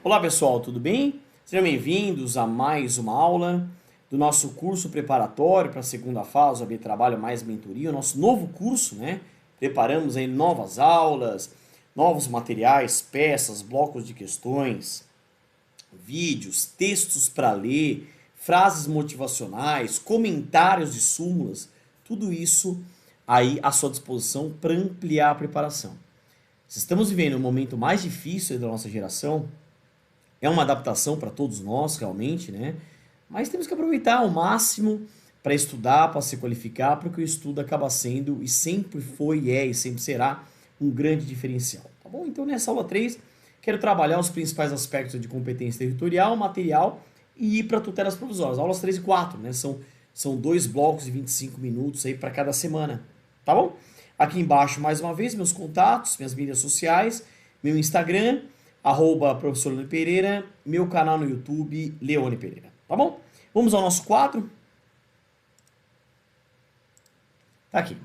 Olá pessoal, tudo bem? Sejam bem-vindos a mais uma aula do nosso curso preparatório para a segunda fase, AB Trabalho mais Mentoria, o nosso novo curso, né? Preparamos aí novas aulas, novos materiais, peças, blocos de questões, vídeos, textos para ler, frases motivacionais, comentários de súmulas, tudo isso aí à sua disposição para ampliar a preparação. Se estamos vivendo um momento mais difícil da nossa geração, é uma adaptação para todos nós, realmente, né? Mas temos que aproveitar ao máximo para estudar, para se qualificar, porque o estudo acaba sendo, e sempre foi, e sempre será, um grande diferencial. Tá bom? Então, nessa aula 3, quero trabalhar os principais aspectos de competência territorial, material e ir para tutelas provisórias. Aulas 3 e 4, né? São dois blocos de 25 minutos aí para cada semana. Tá bom? Aqui embaixo, mais uma vez, meus contatos, minhas mídias sociais, meu Instagram, professor Leone Pereira, meu canal no YouTube, Leone Pereira. Tá bom? Vamos ao nosso quadro. Tá aqui.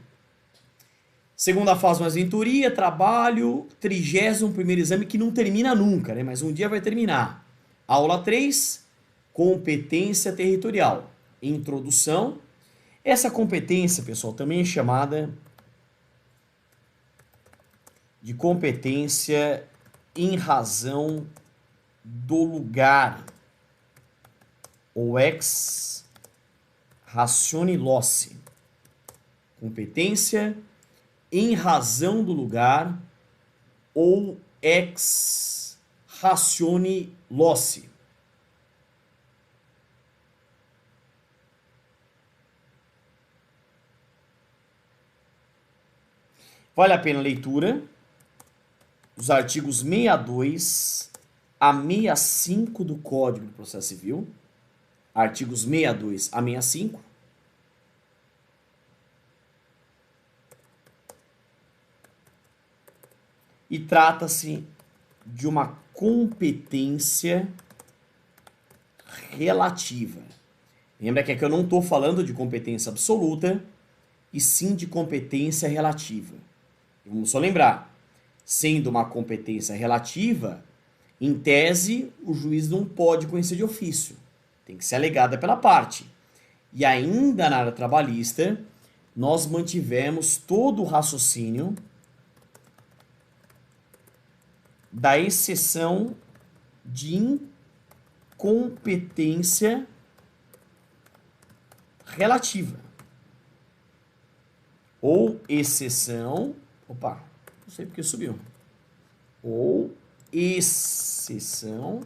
Segunda fase, mais mentoria, trabalho, 31º exame que não termina nunca, né? Mas um dia vai terminar. Aula 3, competência territorial. Introdução. Essa competência, pessoal, também é chamada de competência em razão do lugar, ou ex ratione loci. Competência em razão do lugar, ou ex ratione loci. Vale a pena a leitura. Os artigos 62 a 65 do Código de Processo Civil. Artigos 62 a 65. E trata-se de uma competência relativa. Lembra que aqui eu não estou falando de competência absoluta, e sim de competência relativa. E vamos só lembrar, sendo uma competência relativa, em tese, o juiz não pode conhecer de ofício. Tem que ser alegada pela parte. E ainda na área trabalhista, nós mantivemos todo o raciocínio da exceção de incompetência relativa. Ou exceção... Opa, não sei porque subiu. Ou exceção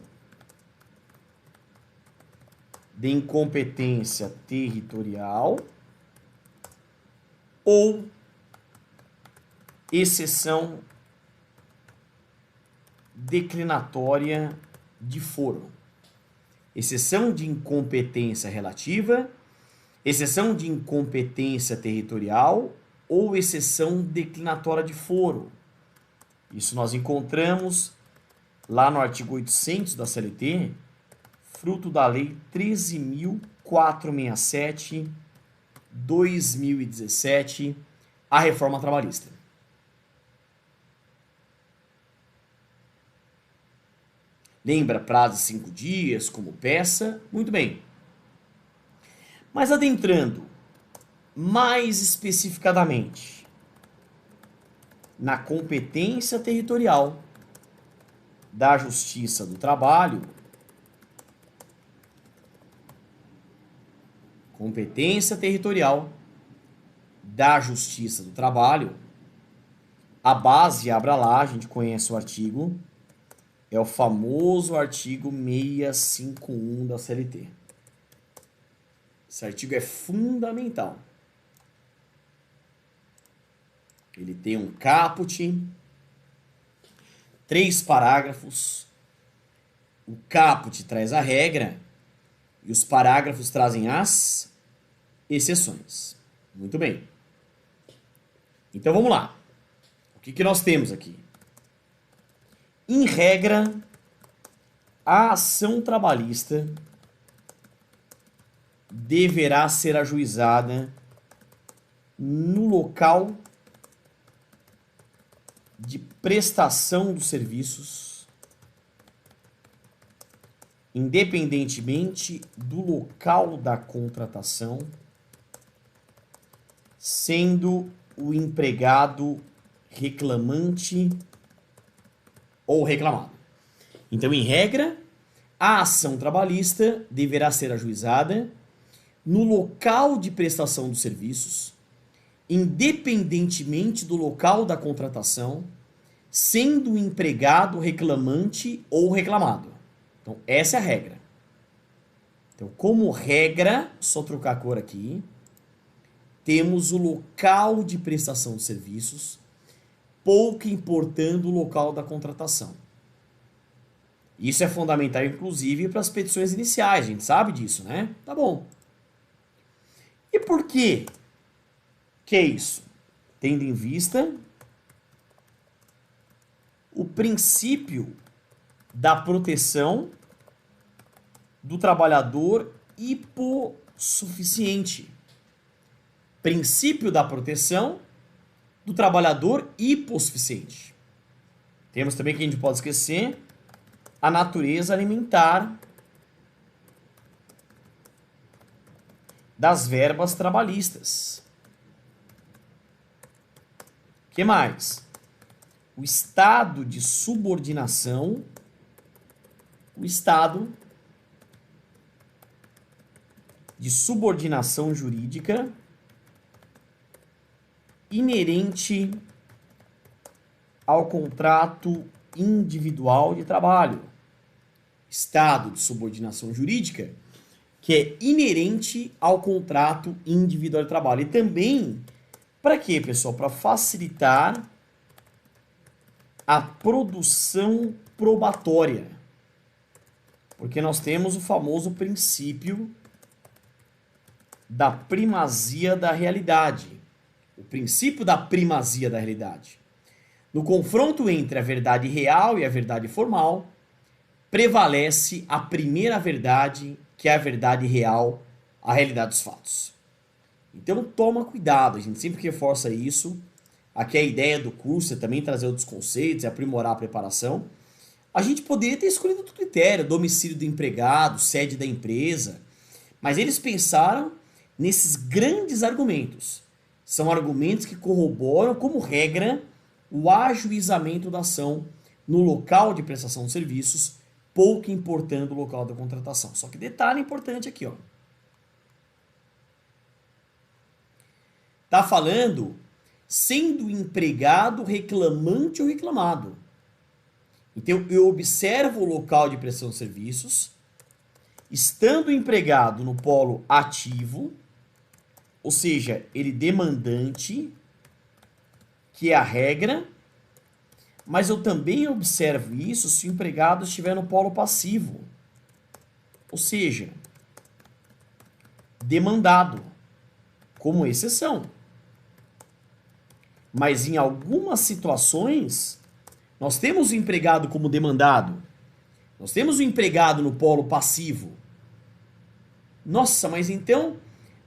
de incompetência territorial ou exceção declinatória de foro. Exceção de incompetência relativa, exceção de incompetência territorial ou exceção declinatória de foro. Isso nós encontramos lá no artigo 800 da CLT, fruto da Lei 13.467/2017, a reforma trabalhista. Lembra prazo de 5 dias como peça? Muito bem. Mas adentrando mais especificadamente na competência territorial da Justiça do Trabalho, competência territorial da Justiça do Trabalho, a base, abra lá, a gente conhece o artigo, é o famoso artigo 651 da CLT. Esse artigo é fundamental. Ele tem um caput, 3 parágrafos. O caput traz a regra e os parágrafos trazem as exceções. Muito bem. Então vamos lá. O que nós temos aqui? Em regra, a ação trabalhista deverá ser ajuizada no local de prestação dos serviços independentemente do local da contratação, sendo o empregado reclamante ou reclamado. Então, em regra, a ação trabalhista deverá ser ajuizada no local de prestação dos serviços, independentemente do local da contratação, sendo o empregado reclamante ou reclamado. Então, essa é a regra. Então, como regra, só trocar a cor aqui, temos o local de prestação de serviços, pouco importando o local da contratação. Isso é fundamental, inclusive, para as petições iniciais, a gente sabe disso, né? Tá bom. E por quê que é isso? Tendo em vista o princípio da proteção do trabalhador hipossuficiente. Princípio da proteção do trabalhador hipossuficiente. Temos também que a gente pode esquecer a natureza alimentar das verbas trabalhistas. O que mais? O estado de subordinação, o estado de subordinação jurídica inerente ao contrato individual de trabalho. Estado de subordinação jurídica que é inerente ao contrato individual de trabalho. E também, para quê, pessoal? Para facilitar a produção probatória. Porque nós temos o famoso princípio da primazia da realidade. O princípio da primazia da realidade. No confronto entre a verdade real e a verdade formal, prevalece a primeira verdade, que é a verdade real, a realidade dos fatos. Então toma cuidado, a gente sempre reforça isso. Aqui a ideia do curso é também trazer outros conceitos, é aprimorar a preparação. A gente poderia ter escolhido outro critério, domicílio do empregado, sede da empresa, mas eles pensaram nesses grandes argumentos. São argumentos que corroboram, como regra, o ajuizamento da ação no local de prestação de serviços, pouco importando o local da contratação. Só que detalhe importante aqui, ó. Tá falando sendo empregado reclamante ou reclamado. Então, eu observo o local de prestação de serviços, estando empregado no polo ativo, ou seja, ele demandante, que é a regra, mas eu também observo isso se o empregado estiver no polo passivo, ou seja, demandado, como exceção. Mas em algumas situações, nós temos o empregado como demandado, nós temos o empregado no polo passivo. Nossa, mas então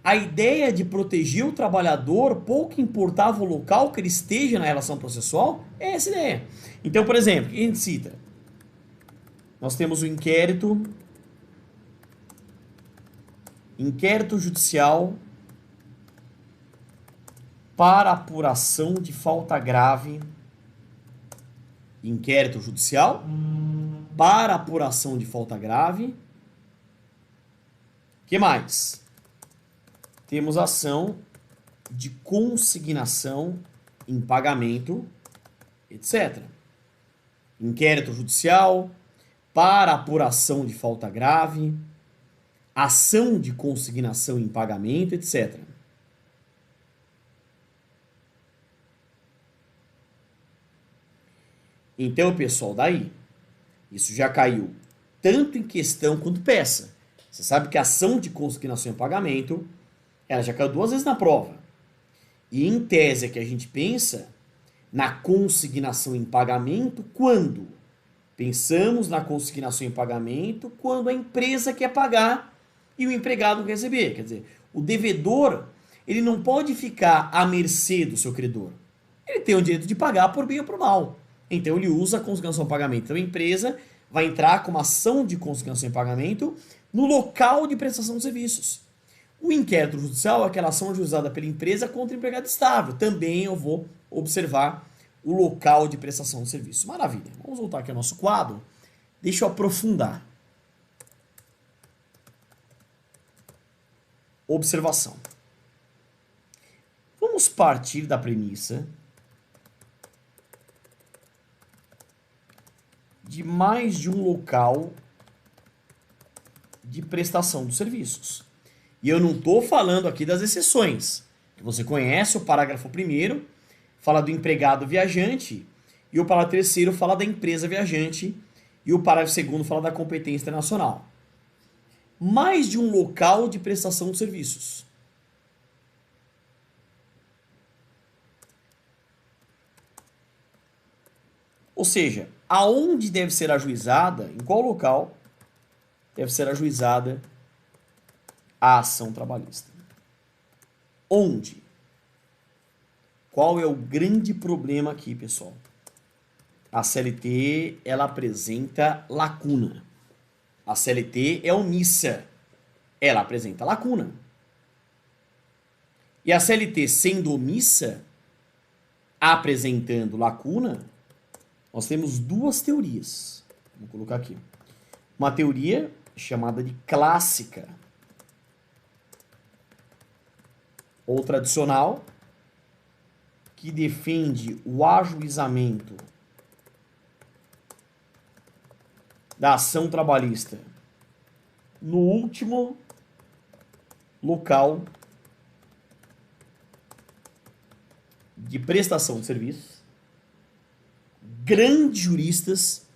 a ideia de proteger o trabalhador, pouco importava o local que ele esteja na relação processual, é essa ideia. Então, por exemplo, o que a gente cita? Nós temos o inquérito judicial para apuração de falta grave. Inquérito judicial para apuração de falta grave. O que mais? Temos ação de consignação em pagamento, etc. Inquérito judicial para apuração de falta grave, ação de consignação em pagamento, etc. Então, pessoal, daí, isso já caiu tanto em questão quanto peça. Você sabe que a ação de consignação em pagamento, ela já caiu 2 vezes na prova. E em tese é que a gente pensa na consignação em pagamento quando? Pensamos na consignação em pagamento quando a empresa quer pagar e o empregado quer receber. Quer dizer, o devedor, ele não pode ficar à mercê do seu credor. Ele tem o direito de pagar por bem ou por mal. Então ele usa a consignação em pagamento da empresa, vai entrar com uma ação de consignação em pagamento no local de prestação de serviços. O inquérito judicial é aquela ação ajuizada pela empresa contra o empregado estável. Também eu vou observar o local de prestação de serviço. Maravilha. Vamos voltar aqui ao nosso quadro. Deixa eu aprofundar. Observação. Vamos partir da premissa de mais de um local de prestação dos serviços. E eu não estou falando aqui das exceções, que você conhece. O parágrafo 1º fala do empregado viajante, e o parágrafo 3º fala da empresa viajante, e o parágrafo 2º fala da competência internacional. Mais de um local de prestação de serviços. Ou seja, aonde deve ser ajuizada, em qual local deve ser ajuizada a ação trabalhista. Onde? Qual é o grande problema aqui, pessoal? A CLT, ela apresenta lacuna. A CLT é omissa. Ela apresenta lacuna. E a CLT, sendo omissa, apresentando lacuna, nós temos duas teorias. Vou colocar aqui. Uma teoria chamada de clássica, ou tradicional, que defende o ajuizamento da ação trabalhista no último local de prestação de serviços. Grandes juristas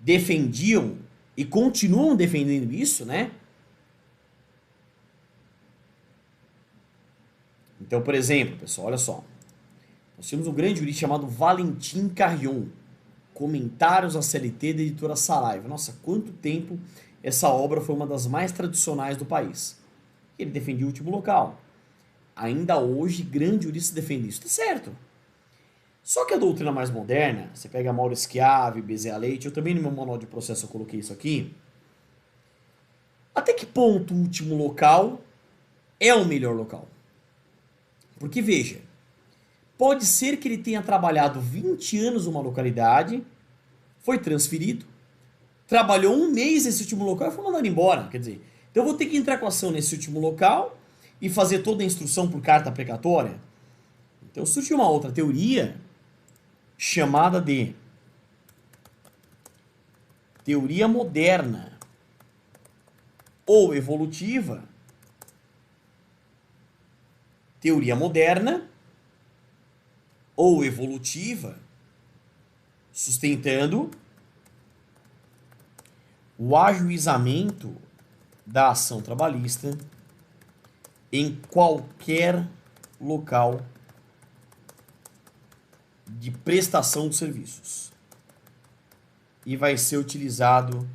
defendiam e continuam defendendo isso, né? Então, por exemplo, pessoal, olha só. Nós temos um grande jurista chamado Valentim Carrion, Comentários à CLT da editora Saraiva. Nossa, quanto tempo essa obra foi uma das mais tradicionais do país. Ele defendia o último local. Ainda hoje, grandes juristas defendem isso. Tá certo. Só que a doutrina mais moderna, você pega Mauro Schiavi, Bezerra Leite, eu também no meu manual de processo eu coloquei isso aqui. Até que ponto o último local é o melhor local? Porque, veja, pode ser que ele tenha trabalhado 20 anos numa localidade, foi transferido, trabalhou um mês nesse último local e foi mandado embora. Quer dizer, então eu vou ter que entrar com ação nesse último local e fazer toda a instrução por carta precatória. Então surgiu uma outra teoria chamada de teoria moderna ou evolutiva. Teoria moderna ou evolutiva, sustentando o ajuizamento da ação trabalhista em qualquer local de prestação de serviços. E vai ser utilizado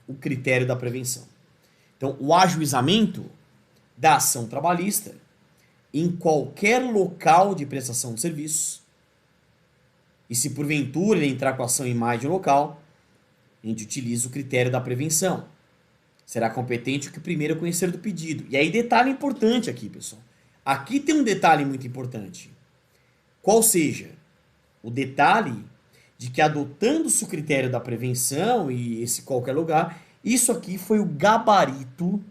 o critério da prevenção. Então, o ajuizamento da ação trabalhista em qualquer local de prestação de serviços, e se porventura ele entrar com a ação em mais de um local, a gente utiliza o critério da prevenção. Será competente o que primeiro conhecer do pedido. E aí, detalhe importante aqui, pessoal. Aqui tem um detalhe muito importante. Qual seja? O detalhe de que, adotando-se o critério da prevenção e esse qualquer lugar, isso aqui foi o gabarito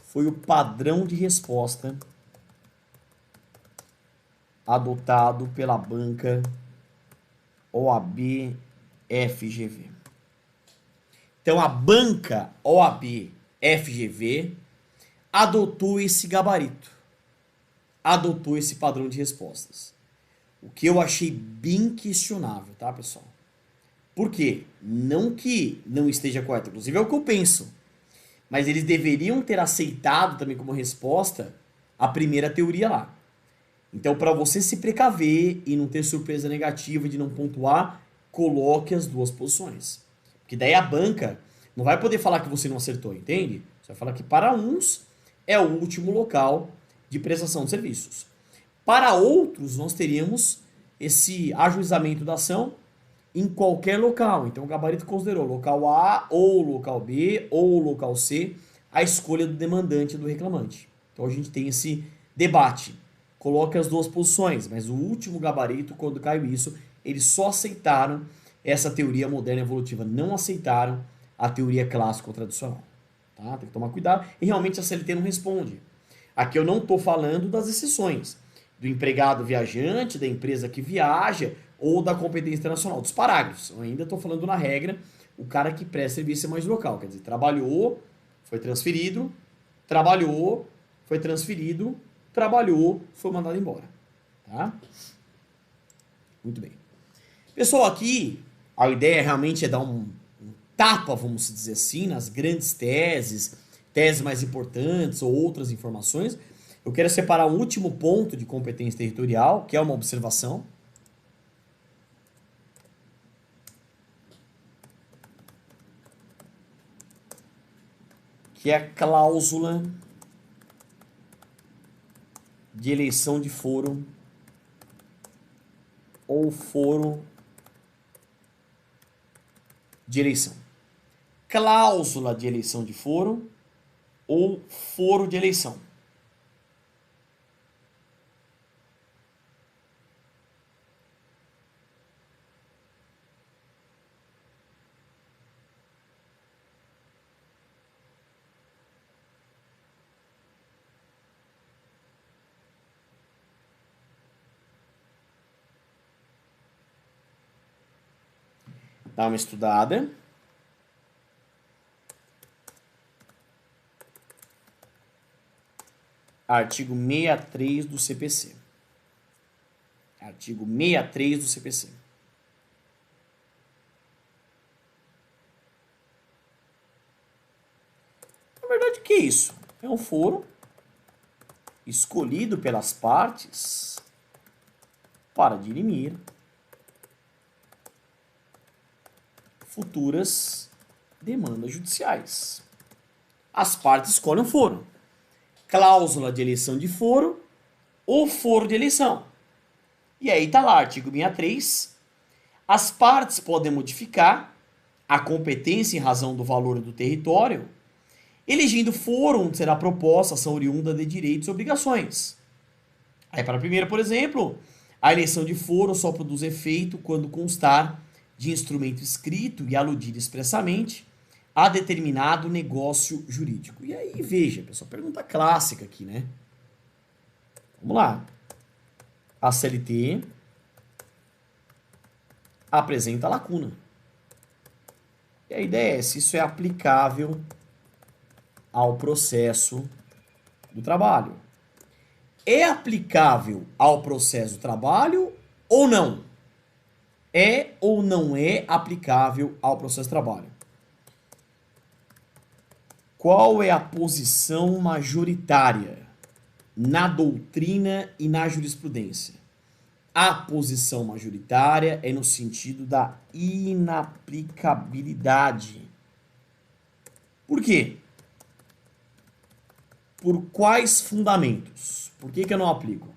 foi o padrão de resposta adotado pela banca OAB FGV. Então, a banca OAB FGV adotou esse gabarito, adotou esse padrão de respostas. O que eu achei bem questionável, tá, pessoal? Por quê? Não que não esteja correto, inclusive é o que eu penso. Mas eles deveriam ter aceitado também como resposta a primeira teoria lá. Então, para você se precaver e não ter surpresa negativa de não pontuar, coloque as duas posições. Porque daí a banca não vai poder falar que você não acertou, entende? Você vai falar que para uns é o último local de prestação de serviços. Para outros, nós teríamos esse ajuizamento da ação em qualquer local. Então, o gabarito considerou local A, ou local B, ou local C, a escolha do demandante e do reclamante. Então, a gente tem esse debate. Coloca as duas posições, mas o último gabarito, quando caiu isso, eles só aceitaram essa teoria moderna evolutiva, não aceitaram a teoria clássica ou tradicional. Tá? Tem que tomar cuidado. E realmente a CLT não responde. Aqui eu não estou falando das exceções. Do empregado viajante, da empresa que viaja, ou da competência internacional, dos parágrafos. Eu ainda estou falando na regra, o cara que presta serviço é mais local. Quer dizer, trabalhou, foi transferido, trabalhou, foi transferido, trabalhou, foi mandado embora. Tá? Muito bem. Pessoal, aqui a ideia realmente é dar um tapa, vamos dizer assim, nas grandes teses, teses mais importantes ou outras informações. Eu quero separar um último ponto de competência territorial, que é uma observação. Que é a cláusula de eleição de foro ou foro de eleição. Cláusula de eleição de foro ou foro de eleição. Dá uma estudada. Artigo 63 do CPC. Artigo 63 do CPC. Na verdade, o que é isso? É um foro escolhido pelas partes para dirimir futuras demandas judiciais. As partes escolhem um foro. Cláusula de eleição de foro ou foro de eleição. E aí está lá, artigo 63. As partes podem modificar a competência em razão do valor do território, elegendo foro onde será proposta ação oriunda de direitos e obrigações. Aí para a primeira, por exemplo, a eleição de foro só produz efeito quando constar de instrumento escrito e aludir expressamente a determinado negócio jurídico. E aí, veja, pessoal, pergunta clássica aqui, né? Vamos lá. A CLT apresenta lacuna. E a ideia é se isso é aplicável ao processo do trabalho. É aplicável ao processo do trabalho ou não? É ou não é aplicável ao processo do trabalho? Qual é a posição majoritária na doutrina e na jurisprudência? A posição majoritária é no sentido da inaplicabilidade. Por quê? Por quais fundamentos? Por que eu não aplico?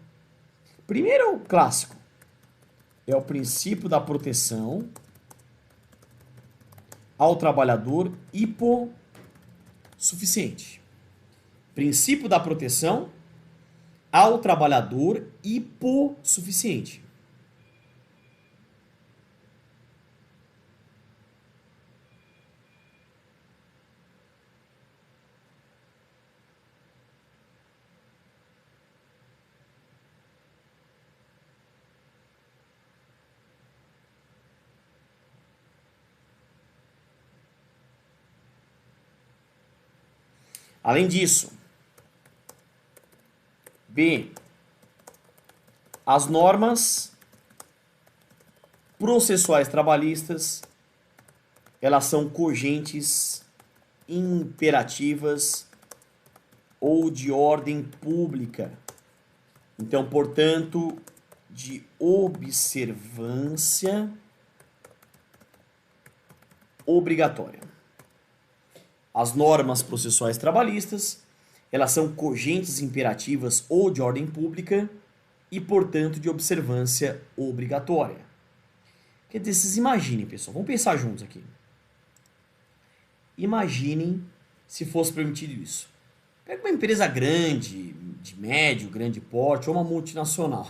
Primeiro é o clássico. É o princípio da proteção ao trabalhador hipossuficiente. Princípio da proteção ao trabalhador hipossuficiente. Além disso, B, as normas processuais trabalhistas, elas são cogentes, imperativas ou de ordem pública. Então, portanto, de observância obrigatória. As normas processuais trabalhistas, elas são cogentes, imperativas ou de ordem pública e, portanto, de observância obrigatória. Quer dizer, vocês imaginem, pessoal, vamos pensar juntos aqui. Imaginem se fosse permitido isso. Pega uma empresa grande, de médio, grande porte, ou uma multinacional.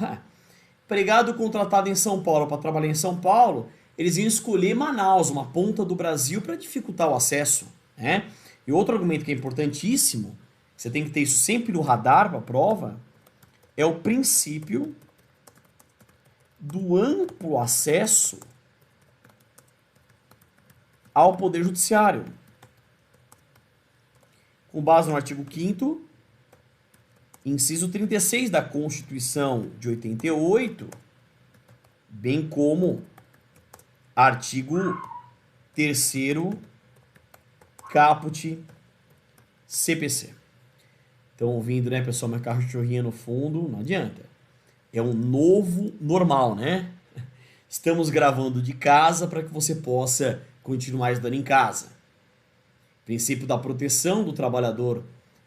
Empregado contratado em São Paulo para trabalhar em São Paulo, eles iam escolher Manaus, uma ponta do Brasil, para dificultar o acesso, né? E outro argumento que é importantíssimo, você tem que ter isso sempre no radar para a prova, é o princípio do amplo acesso ao Poder Judiciário. Com base no artigo 5º, inciso 36 da Constituição de 88, bem como artigo 3º, caput CPC. Estão ouvindo, né, pessoal, minha cachorrinha no fundo? Não adianta. É um novo normal, né? Estamos gravando de casa para que você possa continuar estudando em casa. Princípio da proteção do trabalhador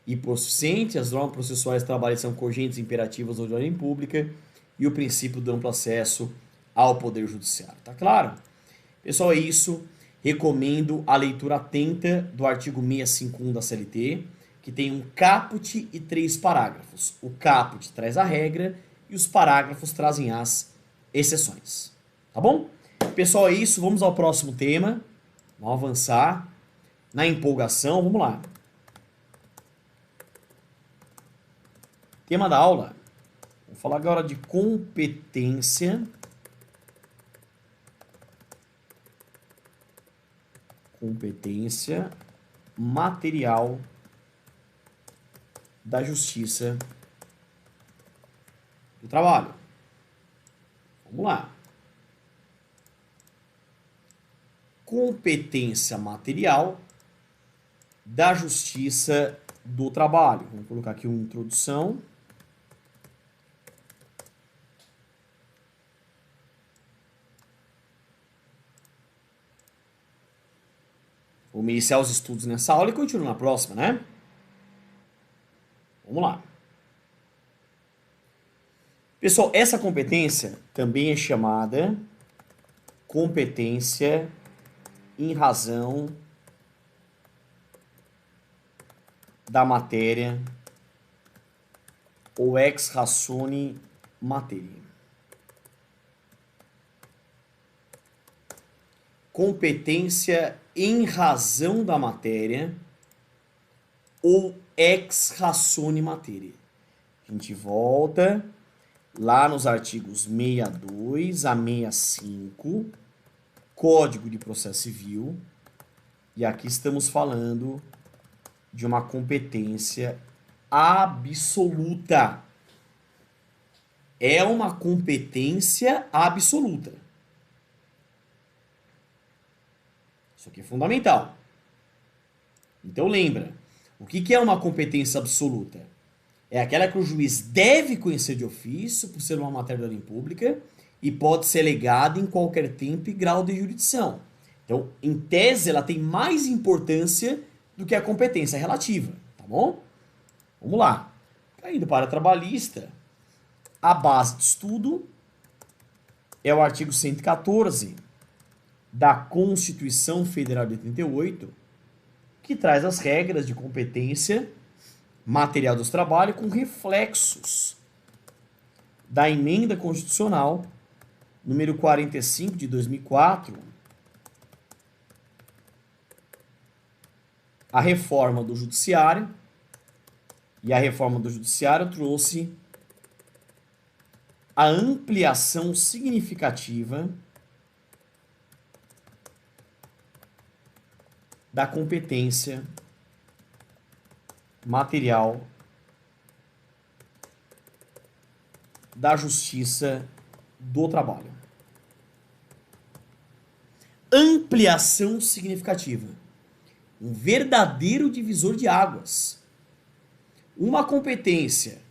hipossuficiente, as normas processuais trabalhistas são cogentes e imperativas da ordem pública e o princípio do amplo acesso ao Poder Judiciário. Tá claro? Pessoal, é isso. Recomendo a leitura atenta do artigo 651 da CLT, que tem um caput e 3 parágrafos. O caput traz a regra e os parágrafos trazem as exceções. Tá bom? Pessoal, é isso. Vamos ao próximo tema. Vamos avançar. Na empolgação, vamos lá. Tema da aula. Vou falar agora de competência. Competência material da Justiça do Trabalho. Vamos lá. Competência material da Justiça do Trabalho. Vamos colocar aqui uma introdução. Vamos iniciar os estudos nessa aula e continuar na próxima, né? Vamos lá. Pessoal, essa competência também é chamada competência em razão da matéria ou ex racione materia. Competência em razão da matéria ou ex racione materia. A gente volta lá nos artigos 62 a 65, Código de Processo Civil, e aqui estamos falando de uma competência absoluta. É uma competência absoluta. Isso aqui é fundamental. Então lembra, o que é uma competência absoluta? É aquela que o juiz deve conhecer de ofício, por ser uma matéria da ordem pública, e pode ser legada em qualquer tempo e grau de jurisdição. Então, em tese, ela tem mais importância do que a competência relativa, tá bom? Vamos lá. Caindo para a trabalhista, a base de estudo é o artigo 114 da Constituição Federal de 88, que traz as regras de competência material dos trabalhos com reflexos da emenda constitucional número 45 de 2004, a reforma do judiciário, e a reforma do judiciário trouxe a ampliação significativa da competência material da Justiça do Trabalho. Ampliação significativa. Um verdadeiro divisor de águas. Uma competência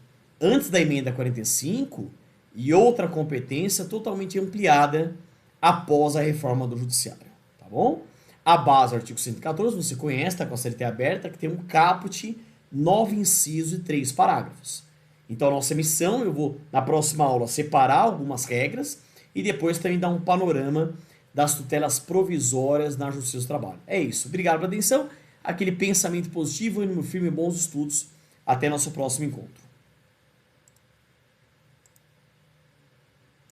antes da emenda 45 e outra competência totalmente ampliada após a reforma do judiciário, tá bom? A base do artigo 114, você conhece, está com a CLT aberta, que tem um caput, 9 incisos e 3 parágrafos. Então, a nossa missão, eu vou, na próxima aula, separar algumas regras e depois também dar um panorama das tutelas provisórias na Justiça do Trabalho. É isso. Obrigado pela atenção. Aquele pensamento positivo, ânimo firme e bons estudos. Até nosso próximo encontro.